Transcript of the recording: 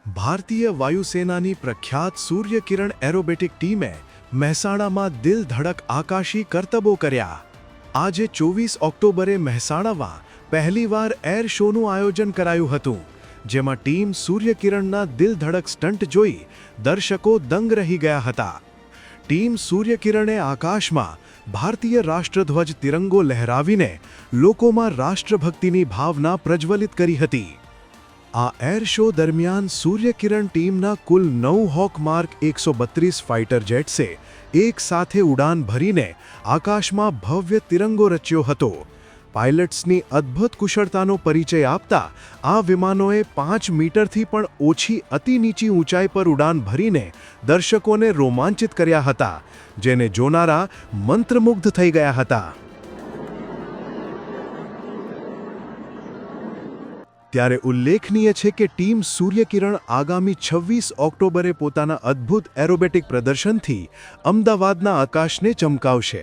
ભારતીય વાયુસેનાની પ્રખ્યાત સૂર્યકિરણ એરોબેટિક ટીમે મહેસાણામાં દિલ ધડક આકાશી કરતબો કર્યા. આજે 24 ઓક્ટોબરે મહેસાણામાં પહેલીવાર એર શોનું આયોજન કરાયું હતું, જેમાં ટીમ સૂર્યકિરણના દિલ ધડક સ્ટન્ટ જોઈ દર્શકો દંગ રહી ગયા હતા. ટીમ સૂર્યકિરણે આકાશમાં ભારતીય રાષ્ટ્રધ્વજ તિરંગો લહેરાવીને લોકોમાં રાષ્ટ્રભક્તિની ભાવના પ્રજ્વલિત કરી હતી. આ એર શો દરમિયાન સૂર્યકિરણ ટીમના કુલ 9 હોક માર્ક 132 ફાઇટર જેટ્સે એક સાથે ઉડાન ભરીને આકાશમાં ભવ્ય તિરંગો રચ્યો હતો. પાયલટ્સની અદ્ભુત કુશળતાનો પરિચય આપતા આ વિમાનોએ 5 મીટરથી પણ ઓછી અતિ નીચી ઊંચાઈ પર ઉડાન ભરીને દર્શકોને રોમાંચિત કર્યા હતા, જેને જોનારા મંત્રમુગ્ધ થઈ ગયા હતા. ત્યારે ઉલ્લેખનીય છે કે ટીમ સૂર્યકિરણ આગામી 26 ઓક્ટોબરે પોતાના અદ્ભુત એરોબેટિક પ્રદર્શનથી અમદાવાદના આકાશને ચમકાવશે.